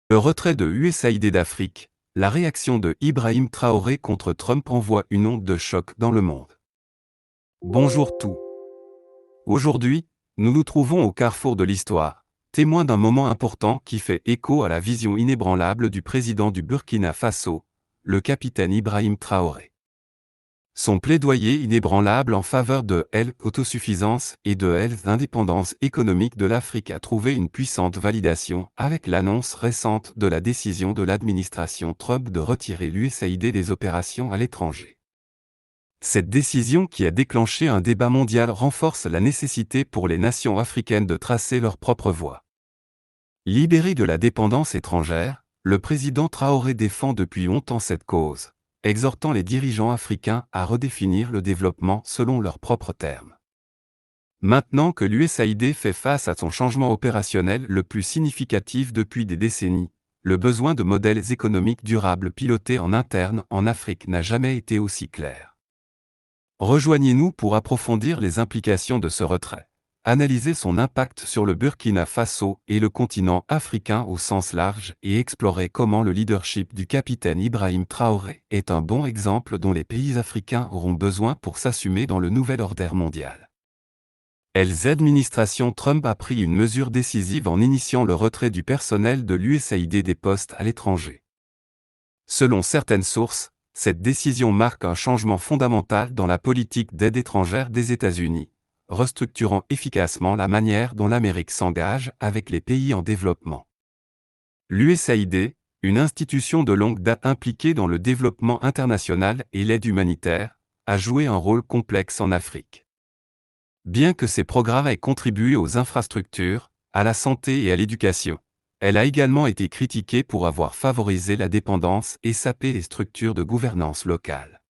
Le retrait de USAID d'Afrique, la réaction de Ibrahim Traoré contre Trump envoie une onde de choc dans le monde. Bonjour tout. Aujourd'hui, nous nous trouvons au carrefour de l'histoire, témoins d'un moment important qui fait écho à la vision inébranlable du président du Burkina Faso, le capitaine Ibrahim Traoré. Son plaidoyer inébranlable en faveur de l'autosuffisance et de l'indépendance économique de l'Afrique a trouvé une puissante validation avec l'annonce récente de la décision de l'administration Trump de retirer l'USAID des opérations à l'étranger. Cette décision qui a déclenché un débat mondial renforce la nécessité pour les nations africaines de tracer leur propre voie. Libéré de la dépendance étrangère, le président Traoré défend depuis longtemps cette cause, exhortant les dirigeants africains à redéfinir le développement selon leurs propres termes. Maintenant que l'USAID fait face à son changement opérationnel le plus significatif depuis des décennies, le besoin de modèles économiques durables pilotés en interne en Afrique n'a jamais été aussi clair. Rejoignez-nous pour approfondir les implications de ce retrait, analyser son impact sur le Burkina Faso et le continent africain au sens large et explorer comment le leadership du capitaine Ibrahim Traoré est un bon exemple dont les pays africains auront besoin pour s'assumer dans le nouvel ordre mondial. L'administration Trump a pris une mesure décisive en initiant le retrait du personnel de l'USAID des postes à l'étranger. Selon certaines sources, cette décision marque un changement fondamental dans la politique d'aide étrangère des États-Unis, restructurant efficacement la manière dont l'Amérique s'engage avec les pays en développement. L'USAID, une institution de longue date impliquée dans le développement international et l'aide humanitaire, a joué un rôle complexe en Afrique. Bien que ces programmes aient contribué aux infrastructures, à la santé et à l'éducation, elle a également été critiquée pour avoir favorisé la dépendance et sapé les structures de gouvernance locale.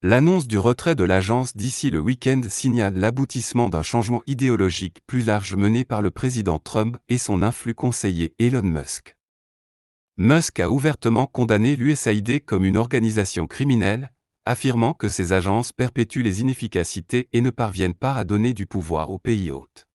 L'annonce du retrait de l'agence d'ici le week-end signale l'aboutissement d'un changement idéologique plus large mené par le président Trump et son influx conseiller Elon Musk. Musk a ouvertement condamné l'USAID comme une organisation criminelle, affirmant que ces agences perpétuent les inefficacités et ne parviennent pas à donner du pouvoir aux pays hôtes.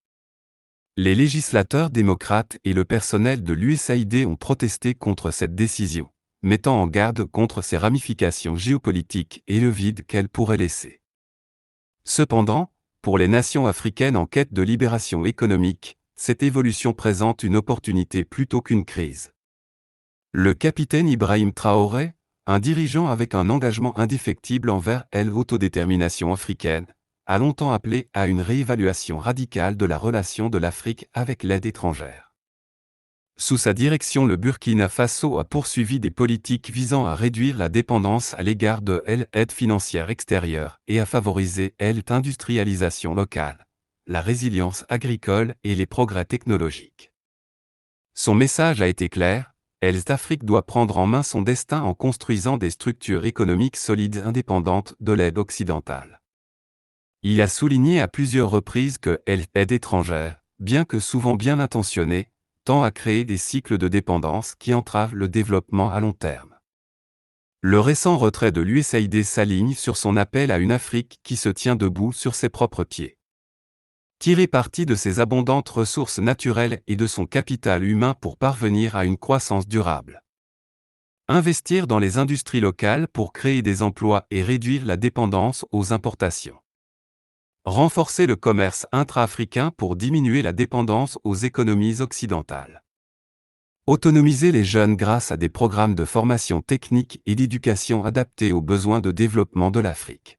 Les législateurs démocrates et le personnel de l'USAID ont protesté contre cette décision, mettant en garde contre ses ramifications géopolitiques et le vide qu'elle pourrait laisser. Cependant, pour les nations africaines en quête de libération économique, cette évolution présente une opportunité plutôt qu'une crise. Le capitaine Ibrahim Traoré, un dirigeant avec un engagement indéfectible envers l'autodétermination africaine, a longtemps appelé à une réévaluation radicale de la relation de l'Afrique avec l'aide étrangère. Sous sa direction, le Burkina Faso a poursuivi des politiques visant à réduire la dépendance à l'égard de l'aide financière extérieure et à favoriser l'industrialisation locale, la résilience agricole et les progrès technologiques. Son message a été clair: l'Afrique doit prendre en main son destin en construisant des structures économiques solides indépendantes de l'aide occidentale. Il a souligné à plusieurs reprises que l'aide étrangère, bien que souvent bien intentionnée, tend à créer des cycles de dépendance qui entravent le développement à long terme. Le récent retrait de l'USAID s'aligne sur son appel à une Afrique qui se tient debout sur ses propres pieds. Tirer parti de ses abondantes ressources naturelles et de son capital humain pour parvenir à une croissance durable. Investir dans les industries locales pour créer des emplois et réduire la dépendance aux importations. Renforcer le commerce intra-africain pour diminuer la dépendance aux économies occidentales. Autonomiser les jeunes grâce à des programmes de formation technique et d'éducation adaptés aux besoins de développement de l'Afrique.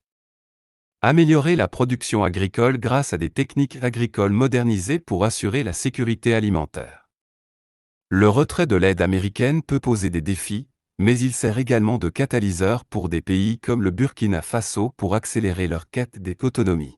Améliorer la production agricole grâce à des techniques agricoles modernisées pour assurer la sécurité alimentaire. Le retrait de l'aide américaine peut poser des défis, mais il sert également de catalyseur pour des pays comme le Burkina Faso pour accélérer leur quête d'autonomie.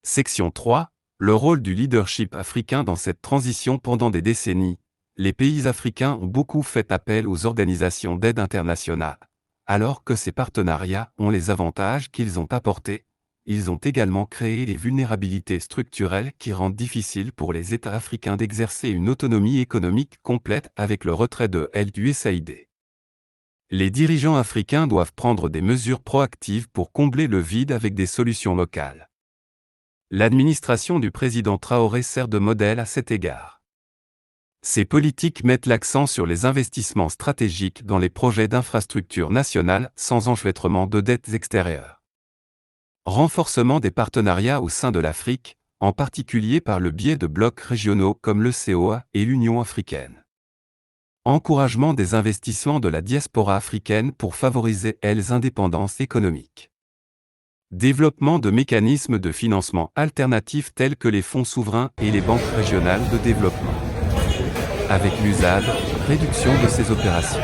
Section 3. Le rôle du leadership africain dans cette transition. Pendant des décennies, les pays africains ont beaucoup fait appel aux organisations d'aide internationale. Alors que ces partenariats ont les avantages qu'ils ont apportés, ils ont également créé des vulnérabilités structurelles qui rendent difficile pour les États africains d'exercer une autonomie économique complète avec le retrait de l'USAID. Les dirigeants africains doivent prendre des mesures proactives pour combler le vide avec des solutions locales. L'administration du président Traoré sert de modèle à cet égard. Ces politiques mettent l'accent sur les investissements stratégiques dans les projets d'infrastructures nationales sans enchevêtrement de dettes extérieures. Renforcement des partenariats au sein de l'Afrique, en particulier par le biais de blocs régionaux comme le COA et l'Union africaine. Encouragement des investissements de la diaspora africaine pour favoriser l'indépendance économique. Développement de mécanismes de financement alternatifs tels que les fonds souverains et les banques régionales de développement. Avec l'USAID, réduction de ces opérations.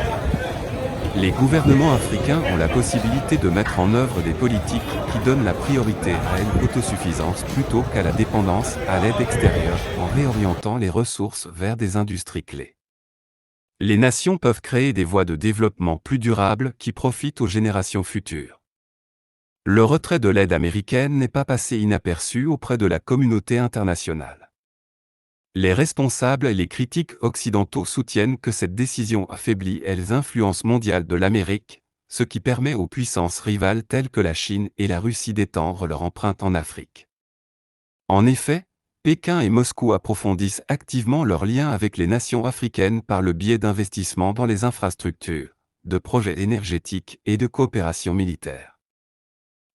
Les gouvernements africains ont la possibilité de mettre en œuvre des politiques qui donnent la priorité à l'autosuffisance plutôt qu'à la dépendance à l'aide extérieure en réorientant les ressources vers des industries clés. Les nations peuvent créer des voies de développement plus durables qui profitent aux générations futures. Le retrait de l'aide américaine n'est pas passé inaperçu auprès de la communauté internationale. Les responsables et les critiques occidentaux soutiennent que cette décision affaiblit les influences mondiales de l'Amérique, ce qui permet aux puissances rivales telles que la Chine et la Russie d'étendre leur empreinte en Afrique. En effet, Pékin et Moscou approfondissent activement leurs liens avec les nations africaines par le biais d'investissements dans les infrastructures, de projets énergétiques et de coopération militaire.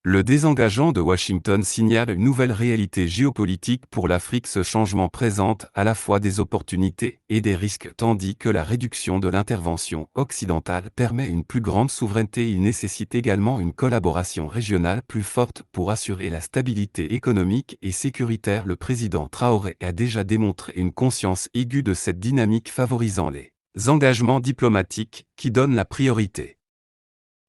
Le désengagement de Washington signale une nouvelle réalité géopolitique pour l'Afrique. Ce changement présente à la fois des opportunités et des risques tandis que la réduction de l'intervention occidentale permet une plus grande souveraineté. Il nécessite également une collaboration régionale plus forte pour assurer la stabilité économique et sécuritaire. Le président Traoré a déjà démontré une conscience aiguë de cette dynamique favorisant les engagements diplomatiques qui donnent la priorité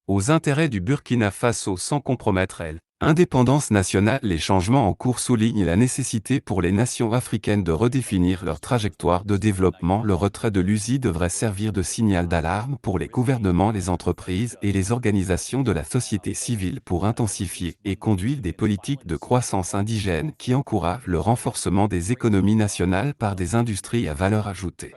aux intérêts du Burkina Faso sans compromettre l'indépendance nationale. Les changements en cours soulignent la nécessité pour les nations africaines de redéfinir leur trajectoire de développement. Le retrait de l'USI devrait servir de signal d'alarme pour les gouvernements, les entreprises et les organisations de la société civile pour intensifier et conduire des politiques de croissance indigène qui encouragent le renforcement des économies nationales par des industries à valeur ajoutée.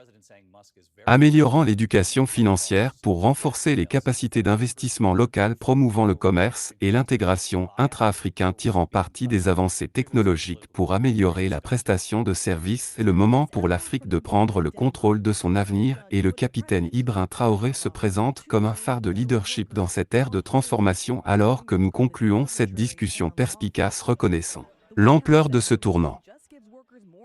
Améliorant l'éducation financière pour renforcer les capacités d'investissement local, promouvant le commerce et l'intégration intra-africain, tirant parti des avancées technologiques pour améliorer la prestation de services. C'est le moment pour l'Afrique de prendre le contrôle de son avenir et le capitaine Ibrahim Traoré se présente comme un phare de leadership dans cette ère de transformation. Alors que nous concluons cette discussion perspicace, reconnaissons l'ampleur de ce tournant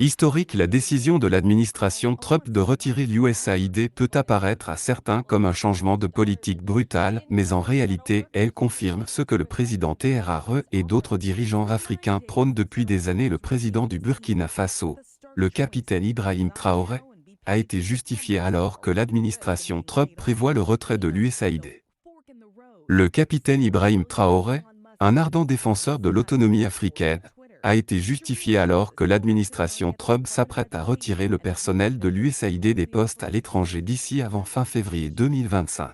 historique. La décision de l'administration Trump de retirer l'USAID peut apparaître à certains comme un changement de politique brutal, mais en réalité, elle confirme ce que le président Traoré et d'autres dirigeants africains prônent depuis des années. Le président du Burkina Faso, le capitaine Ibrahim Traoré, a été justifié alors que l'administration Trump prévoit le retrait de l'USAID. Le capitaine Ibrahim Traoré, un ardent défenseur de l'autonomie africaine, a été justifié alors que l'administration Trump s'apprête à retirer le personnel de l'USAID des postes à l'étranger d'ici avant fin février 2025.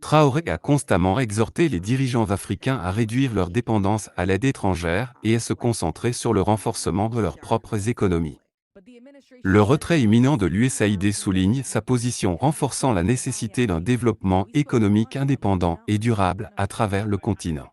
Traoré a constamment exhorté les dirigeants africains à réduire leur dépendance à l'aide étrangère et à se concentrer sur le renforcement de leurs propres économies. Le retrait imminent de l'USAID souligne sa position, renforçant la nécessité d'un développement économique indépendant et durable à travers le continent.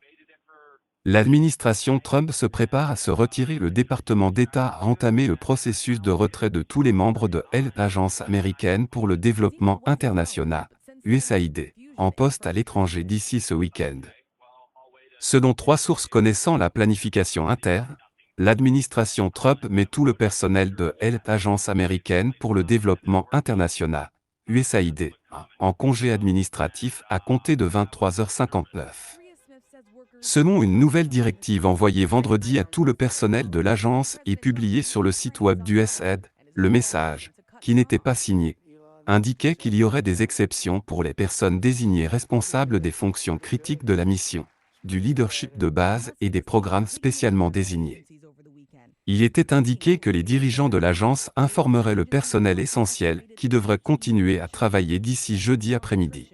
L'administration Trump se prépare à se retirer. Le département d'État a entamé le processus de retrait de tous les membres de l'Agence américaine pour le développement international, USAID, en poste à l'étranger d'ici ce week-end. Selon 3 sources connaissant la planification interne, l'administration Trump met tout le personnel de l'Agence américaine pour le développement international, USAID, en congé administratif à compter de 23h59. Selon une nouvelle directive envoyée vendredi à tout le personnel de l'agence et publiée sur le site web d'USAID, le message, qui n'était pas signé, indiquait qu'il y aurait des exceptions pour les personnes désignées responsables des fonctions critiques de la mission, du leadership de base et des programmes spécialement désignés. Il était indiqué que les dirigeants de l'agence informeraient le personnel essentiel qui devrait continuer à travailler d'ici jeudi après-midi.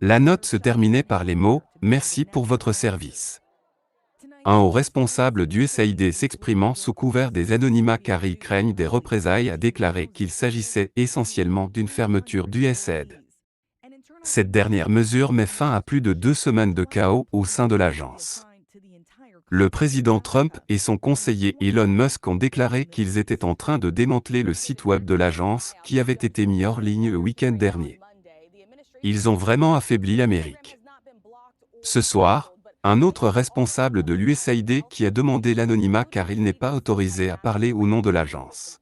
La note se terminait par les mots « Merci pour votre service ». Un haut responsable d'USAID s'exprimant sous couvert des anonymats car ils craignent des représailles a déclaré qu'il s'agissait essentiellement d'une fermeture d'USAID. Cette dernière mesure met fin à plus de 2 semaines de chaos au sein de l'agence. Le président Trump et son conseiller Elon Musk ont déclaré qu'ils étaient en train de démanteler le site web de l'agence qui avait été mis hors ligne le week-end dernier. Ils ont vraiment affaibli l'Amérique. Ce soir, un autre responsable de l'USAID qui a demandé l'anonymat car il n'est pas autorisé à parler au nom de l'agence.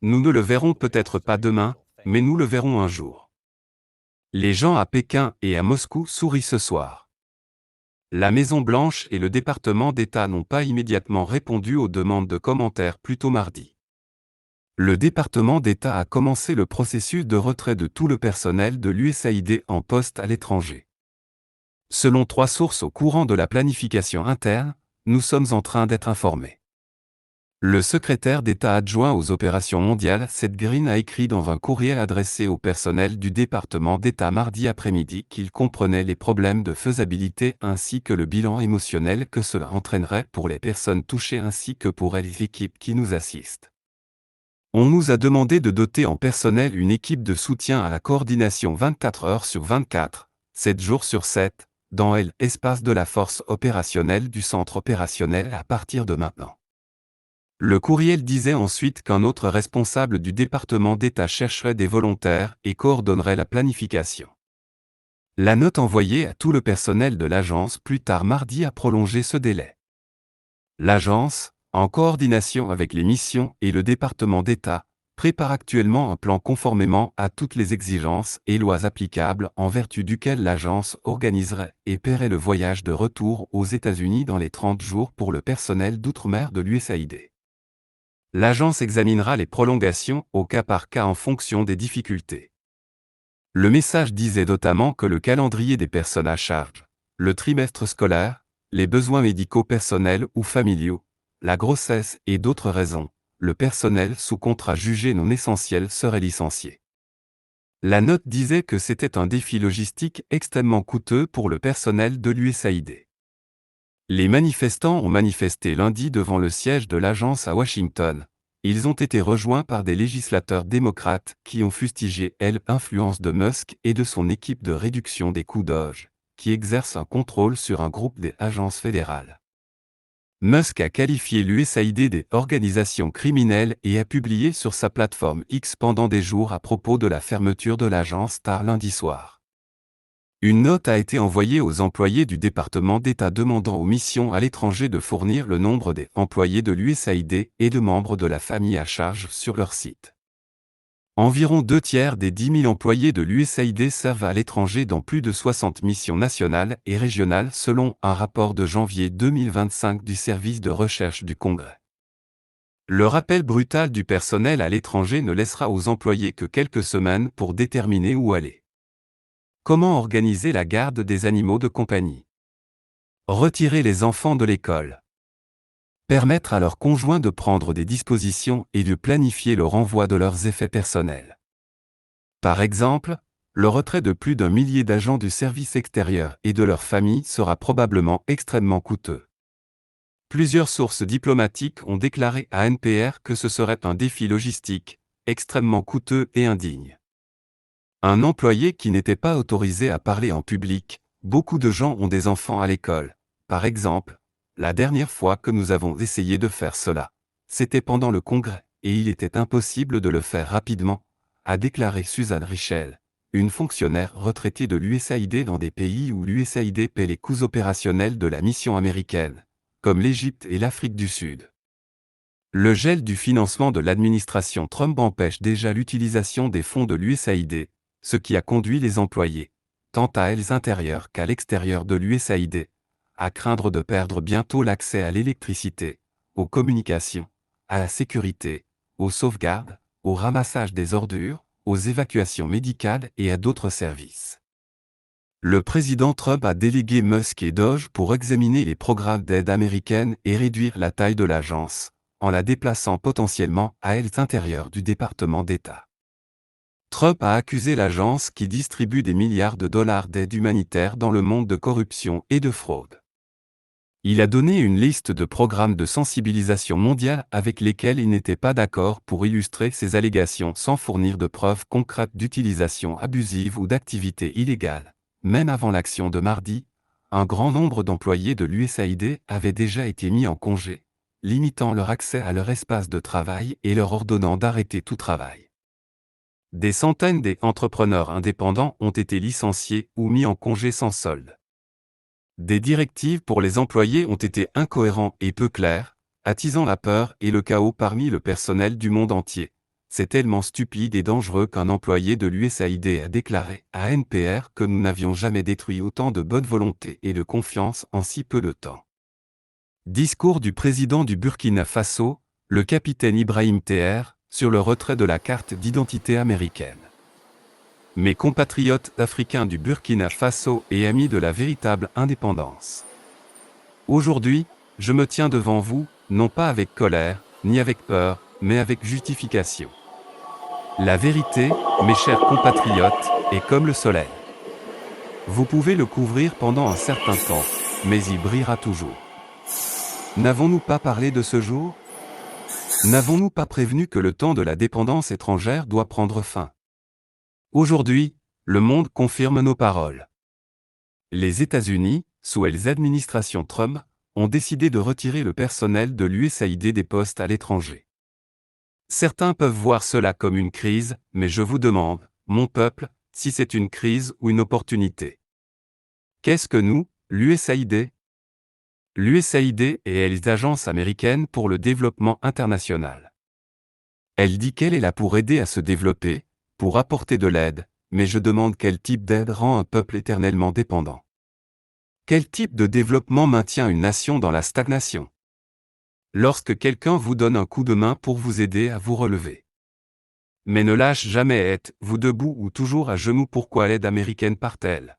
Nous ne le verrons peut-être pas demain, mais nous le verrons un jour. Les gens à Pékin et à Moscou sourient ce soir. La Maison-Blanche et le département d'État n'ont pas immédiatement répondu aux demandes de commentaires plus tôt mardi. Le département d'État a commencé le processus de retrait de tout le personnel de l'USAID en poste à l'étranger. Selon 3 sources au courant de la planification interne, nous sommes en train d'être informés. Le secrétaire d'État adjoint aux opérations mondiales, Seth Green, a écrit dans un courriel adressé au personnel du département d'État mardi après-midi qu'il comprenait les problèmes de faisabilité ainsi que le bilan émotionnel que cela entraînerait pour les personnes touchées ainsi que pour les équipes qui nous assistent. On nous a demandé de doter en personnel une équipe de soutien à la coordination 24 heures sur 24, 7 jours sur 7, dans l'espace de la force opérationnelle du centre opérationnel à partir de maintenant. Le courriel disait ensuite qu'un autre responsable du département d'État chercherait des volontaires et coordonnerait la planification. La note envoyée à tout le personnel de l'agence plus tard mardi a prolongé ce délai. L'agence, en coordination avec les missions et le département d'État, prépare actuellement un plan conformément à toutes les exigences et lois applicables en vertu duquel l'agence organiserait et paierait le voyage de retour aux États-Unis dans les 30 jours pour le personnel d'outre-mer de l'USAID. L'agence examinera les prolongations au cas par cas en fonction des difficultés. Le message disait notamment que le calendrier des personnes à charge, le trimestre scolaire, les besoins médicaux personnels ou familiaux, la grossesse et d'autres raisons, le personnel sous contrat jugé non essentiel serait licencié. La note disait que c'était un défi logistique extrêmement coûteux pour le personnel de l'USAID. Les manifestants ont manifesté lundi devant le siège de l'agence à Washington. Ils ont été rejoints par des législateurs démocrates qui ont fustigé l'influence de Musk et de son équipe de réduction des coûts DOGE, qui exerce un contrôle sur un groupe des agences fédérales. Musk a qualifié l'USAID d'organisation criminelle et a publié sur sa plateforme X pendant des jours à propos de la fermeture de l'agence tard lundi soir. Une note a été envoyée aux employés du département d'État demandant aux missions à l'étranger de fournir le nombre des employés de l'USAID et de membres de la famille à charge sur leur site. Environ 2/3 des 10 000 employés de l'USAID servent à l'étranger dans plus de 60 missions nationales et régionales selon un rapport de janvier 2025 du service de recherche du Congrès. Le rappel brutal du personnel à l'étranger ne laissera aux employés que quelques semaines pour déterminer où aller. Comment organiser la garde des animaux de compagnie? Retirer les enfants de l'école. Permettre à leurs conjoints de prendre des dispositions et de planifier le renvoi de leurs effets personnels. Par exemple, le retrait de plus d'1 millier d'agents du service extérieur et de leurs familles sera probablement extrêmement coûteux. Plusieurs sources diplomatiques ont déclaré à NPR que ce serait un défi logistique, extrêmement coûteux et indigne. Un employé qui n'était pas autorisé à parler en public, beaucoup de gens ont des enfants à l'école. Par exemple, la dernière fois que nous avons essayé de faire cela, c'était pendant le congrès, et il était impossible de le faire rapidement, a déclaré Susan Richel, une fonctionnaire retraitée de l'USAID dans des pays où l'USAID paie les coûts opérationnels de la mission américaine, comme l'Égypte et l'Afrique du Sud. Le gel du financement de l'administration Trump empêche déjà l'utilisation des fonds de l'USAID, ce qui a conduit les employés, tant à l'intérieur qu'à l'extérieur de l'USAID, à craindre de perdre bientôt l'accès à l'électricité, aux communications, à la sécurité, aux sauvegardes, au ramassage des ordures, aux évacuations médicales et à d'autres services. Le président Trump a délégué Musk et DOGE pour examiner les programmes d'aide américaine et réduire la taille de l'agence, en la déplaçant potentiellement à l'intérieur du département d'État. Trump a accusé l'agence qui distribue des milliards de dollars d'aide humanitaire dans le monde de corruption et de fraude. Il a donné une liste de programmes de sensibilisation mondiale avec lesquels il n'était pas d'accord pour illustrer ses allégations sans fournir de preuves concrètes d'utilisation abusive ou d'activité illégale, même avant l'action de mardi, un grand nombre d'employés de l'USAID avaient déjà été mis en congé, limitant leur accès à leur espace de travail et leur ordonnant d'arrêter tout travail. Des centaines d'entrepreneurs indépendants ont été licenciés ou mis en congé sans solde. Des directives pour les employés ont été incohérentes et peu claires, attisant la peur et le chaos parmi le personnel du monde entier. C'est tellement stupide et dangereux qu'un employé de l'USAID a déclaré à NPR que nous n'avions jamais détruit autant de bonne volonté et de confiance en si peu de temps. Discours du président du Burkina Faso, le capitaine Ibrahim Traoré, sur le retrait de la carte d'identité américaine. Mes compatriotes africains du Burkina Faso et amis de la véritable indépendance. Aujourd'hui, je me tiens devant vous, non pas avec colère, ni avec peur, mais avec justification. La vérité, mes chers compatriotes, est comme le soleil. Vous pouvez le couvrir pendant un certain temps, mais il brillera toujours. N'avons-nous pas parlé de ce jour ? N'avons-nous pas prévenu que le temps de la dépendance étrangère doit prendre fin ? Aujourd'hui, le monde confirme nos paroles. Les États-Unis, sous l'administration Trump, ont décidé de retirer le personnel de l'USAID des postes à l'étranger. Certains peuvent voir cela comme une crise, mais je vous demande, mon peuple, si c'est une crise ou une opportunité. Qu'est-ce que nous, l'USAID ? L'USAID est l'agence américaine pour le développement international. Elle dit qu'elle est là pour aider à se développer, pour apporter de l'aide, mais je demande quel type d'aide rend un peuple éternellement dépendant. Quel type de développement maintient une nation dans la stagnation ? Lorsque quelqu'un vous donne un coup de main pour vous aider à vous relever. Mais ne lâche jamais, êtes-vous debout ou toujours à genoux, pourquoi l'aide américaine part-elle ?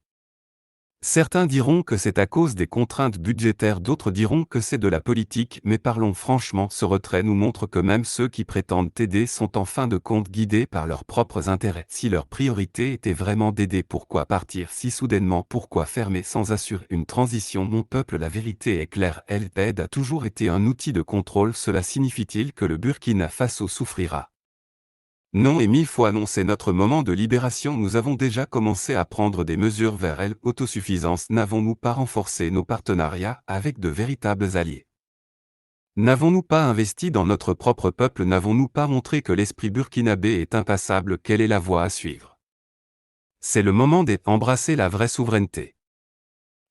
Certains diront que c'est à cause des contraintes budgétaires, d'autres diront que c'est de la politique, mais parlons franchement, ce retrait nous montre que même ceux qui prétendent aider sont en fin de compte guidés par leurs propres intérêts. Si leur priorité était vraiment d'aider, pourquoi partir si soudainement ? Pourquoi fermer sans assurer une transition ? Mon peuple, la vérité est claire, l'aide a toujours été un outil de contrôle. Cela signifie-t-il que le Burkina Faso souffrira ? Non et 1000 fois non, c'est notre moment de libération. Nous avons déjà commencé à prendre des mesures vers l'autosuffisance. N'avons-nous pas renforcé nos partenariats avec de véritables alliés ? N'avons-nous pas investi dans notre propre peuple ? N'avons-nous pas montré que l'esprit burkinabé est impassable ? Quelle est la voie à suivre ? C'est le moment d'embrasser la vraie souveraineté.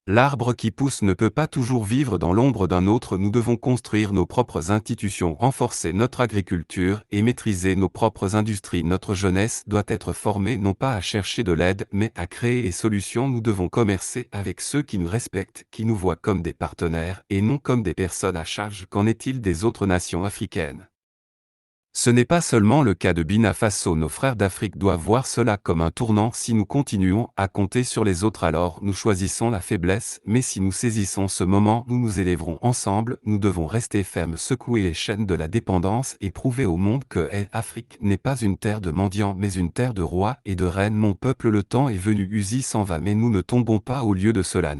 L'arbre qui pousse ne peut pas toujours vivre dans l'ombre d'un autre. Nous devons construire nos propres institutions, renforcer notre agriculture et maîtriser nos propres industries. Notre jeunesse doit être formée non pas à chercher de l'aide, mais à créer des solutions. Nous devons commercer avec ceux qui nous respectent, qui nous voient comme des partenaires et non comme des personnes à charge. Qu'en est-il des autres nations africaines ? Ce n'est pas seulement le cas de Burkina Faso, nos frères d'Afrique doivent voir cela comme un tournant. Si nous continuons à compter sur les autres, alors nous choisissons la faiblesse, mais si nous saisissons ce moment, nous nous élèverons ensemble. Nous devons rester fermes, secouer les chaînes de la dépendance et prouver au monde que l'Afrique n'est pas une terre de mendiants mais une terre de rois et de reines. Mon peuple, le temps est venu, Uzi s'en va, mais nous ne tombons pas au lieu de cela.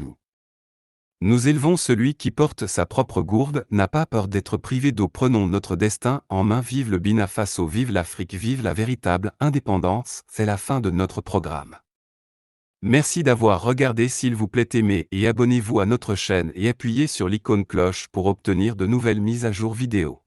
Nous élevons celui qui porte sa propre gourde, n'a pas peur d'être privé d'eau. Prenons notre destin en main. Vive le Burkina Faso, vive l'Afrique, vive la véritable indépendance. C'est la fin de notre programme. Merci d'avoir regardé. S'il vous plaît, aimez et abonnez-vous à notre chaîne et appuyez sur l'icône cloche pour obtenir de nouvelles mises à jour vidéo.